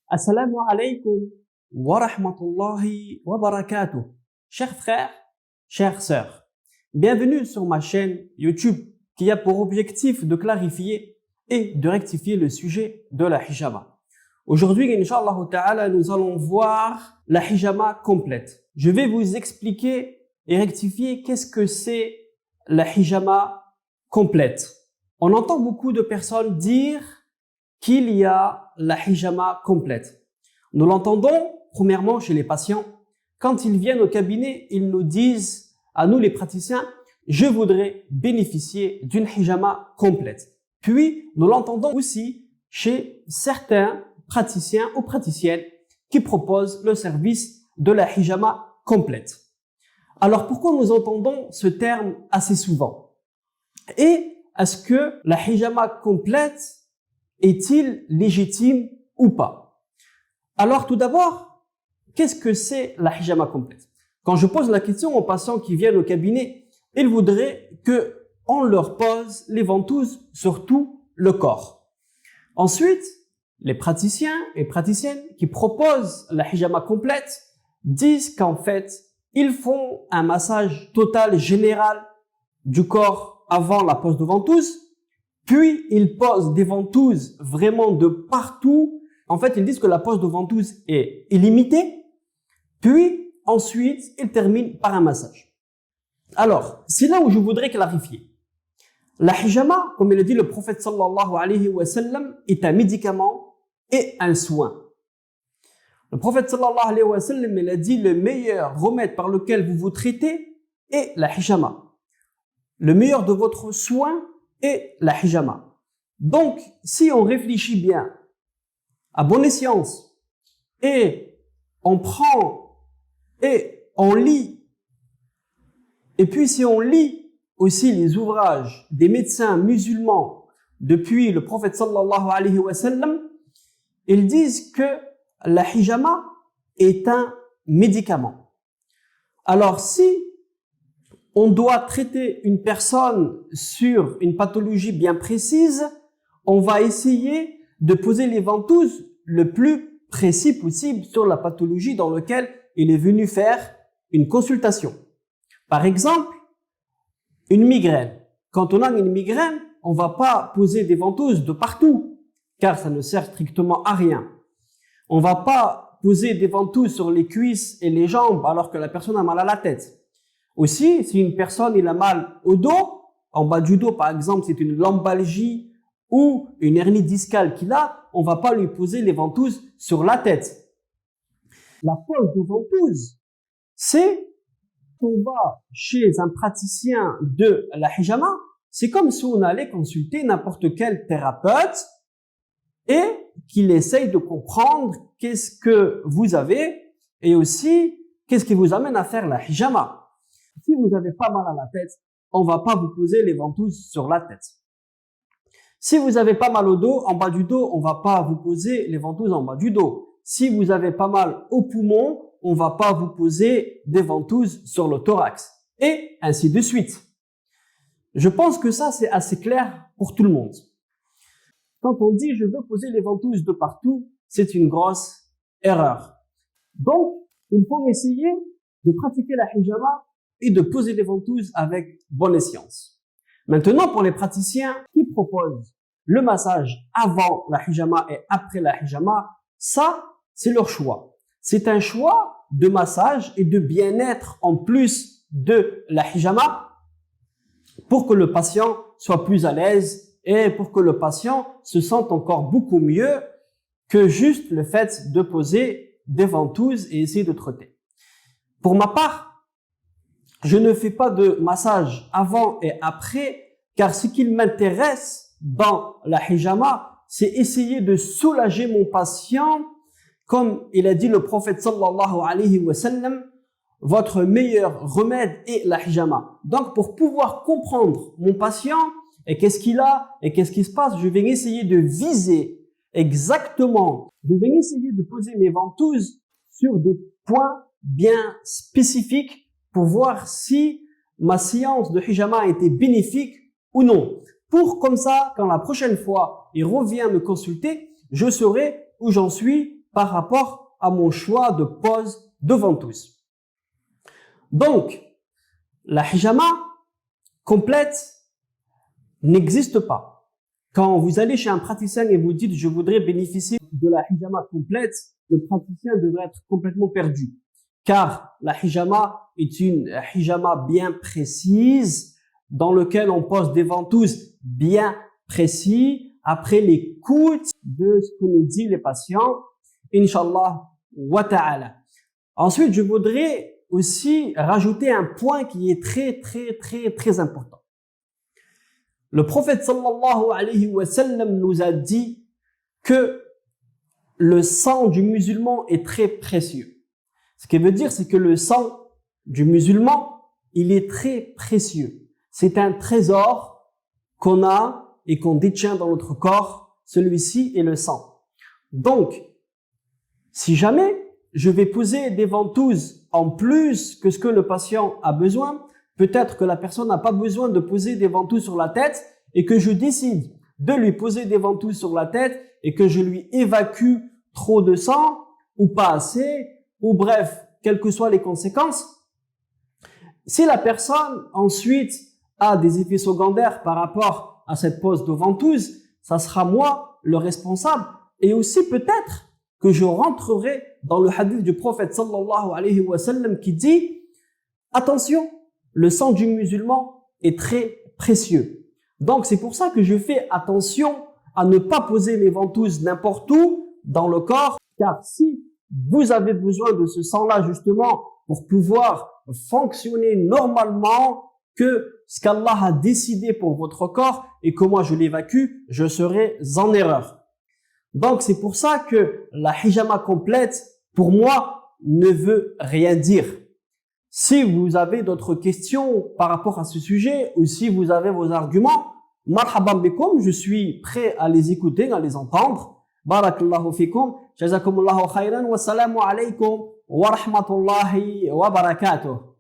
Assalamu alaikum wa rahmatullahi wa barakatuh. Chers frères, chères sœurs, bienvenue sur ma chaîne YouTube qui a pour objectif de clarifier et de rectifier le sujet de la hijama. Aujourd'hui, Inch'Allah Ta'ala, nous allons voir la hijama complète. Je vais vous expliquer et rectifier qu'est-ce que c'est la hijama complète. On entend beaucoup de personnes dire qu'il y a la hijama complète. Nous l'entendons premièrement chez les patients. Quand ils viennent au cabinet, ils nous disent, à nous les praticiens, je voudrais bénéficier d'une hijama complète. Puis, nous l'entendons aussi chez certains praticiens ou praticiennes qui proposent le service de la hijama complète. Alors, pourquoi nous entendons ce terme assez souvent? Et est-ce que la hijama complète est-il légitime ou pas? Alors, tout d'abord, qu'est-ce que c'est la hijama complète? Quand je pose la question aux patients qui viennent au cabinet, ils voudraient qu'on leur pose les ventouses sur tout le corps. Ensuite, les praticiens et praticiennes qui proposent la hijama complète disent qu'en fait, ils font un massage total général du corps avant la pose de ventouses, puis ils posent des ventouses vraiment de partout. En fait, ils disent que la pose de ventouse est illimitée, puis ensuite, ils terminent par un massage. Alors, c'est là où je voudrais clarifier. La hijama, comme il a dit le prophète sallallahu alayhi wa sallam, est un médicament et un soin. Le prophète sallallahu alayhi wa sallam, il a dit le meilleur remède par lequel vous vous traitez est la hijama. Le meilleur de votre soin est la hijama. Donc, si on réfléchit bien, à bonne escience, et on prend et on lit, et puis si on lit aussi les ouvrages des médecins musulmans depuis le prophète sallallahu alayhi wa sallam, ils disent que la hijama est un médicament. Alors si on doit traiter une personne sur une pathologie bien précise, on va essayer de poser les ventouses le plus précis possible sur la pathologie dans laquelle il est venu faire une consultation. Par exemple, une migraine. Quand on a une migraine, on va pas poser des ventouses de partout, car ça ne sert strictement à rien. On va pas poser des ventouses sur les cuisses et les jambes alors que la personne a mal à la tête. Aussi, si une personne il a mal au dos, en bas du dos par exemple, c'est une lombalgie ou une hernie discale qu'il a, on va pas lui poser les ventouses sur la tête. La pose de ventouse, c'est qu'on va chez un praticien de la hijama, c'est comme si on allait consulter n'importe quel thérapeute et qu'il essaye de comprendre qu'est-ce que vous avez et aussi qu'est-ce qui vous amène à faire la hijama. Si vous avez pas mal à la tête, on va pas vous poser les ventouses sur la tête. Si vous avez pas mal au dos, en bas du dos, on va pas vous poser les ventouses en bas du dos. Si vous avez pas mal au poumon, on va pas vous poser des ventouses sur le thorax. Et ainsi de suite. Je pense que ça, c'est assez clair pour tout le monde. Quand on dit je veux poser les ventouses de partout, c'est une grosse erreur. Donc, il faut essayer de pratiquer la hijama et de poser les ventouses avec bonne escience. Maintenant, pour les praticiens qui proposent le massage avant la hijama et après la hijama, ça, c'est leur choix. C'est un choix de massage et de bien-être en plus de la hijama pour que le patient soit plus à l'aise et pour que le patient se sente encore beaucoup mieux que juste le fait de poser des ventouses et essayer de traiter. Pour ma part, je ne fais pas de massage avant et après, car ce qui m'intéresse dans la hijama, c'est essayer de soulager mon patient, comme il a dit le prophète sallallahu alayhi wa sallam, votre meilleur remède est la hijama. Donc, pour pouvoir comprendre mon patient et qu'est-ce qu'il a et qu'est-ce qui se passe, je vais essayer de viser exactement, je vais essayer de poser mes ventouses sur des points bien spécifiques pour voir si ma séance de hijama a été bénéfique ou non. Pour comme ça, quand la prochaine fois il revient me consulter, je saurai où j'en suis par rapport à mon choix de pose de ventouse. Donc, la hijama complète n'existe pas. Quand vous allez chez un praticien et vous dites « je voudrais bénéficier de la hijama complète », le praticien devrait être complètement perdu. Car la hijama est une hijama bien précise dans laquelle on pose des ventouses bien précis après l'écoute de ce que nous disent les patients, Inch'Allah wa ta'ala. Ensuite, je voudrais aussi rajouter un point qui est très important. Le prophète sallallahu alayhi wa sallam nous a dit que le sang du musulman est très précieux. Ce qui veut dire, c'est que le sang du musulman, il est très précieux. C'est un trésor qu'on a et qu'on détient dans notre corps. Celui-ci est le sang. Donc, si jamais je vais poser des ventouses en plus que ce que le patient a besoin, peut-être que la personne n'a pas besoin de poser des ventouses sur la tête et que je décide de lui poser des ventouses sur la tête et que je lui évacue trop de sang ou pas assez, ou bref, quelles que soient les conséquences. Si la personne ensuite a des effets secondaires par rapport à cette pose de ventouse, ça sera moi le responsable. Et aussi peut-être que je rentrerai dans le hadith du prophète sallallahu alayhi wa sallam qui dit « Attention, le sang du musulman est très précieux. » Donc c'est pour ça que je fais attention à ne pas poser les ventouses n'importe où dans le corps, car si vous avez besoin de ce sang-là justement pour pouvoir fonctionner normalement, que ce qu'Allah a décidé pour votre corps et que moi je l'évacue, je serai en erreur. Donc c'est pour ça que la hijama complète, pour moi, ne veut rien dire. Si vous avez d'autres questions par rapport à ce sujet ou si vous avez vos arguments, marhaban bikum, je suis prêt à les écouter, à les entendre. Barakallahu fikum, jazakumullahu khayran, wassalamu alaykum wa rahmatullahi wa barakatuh.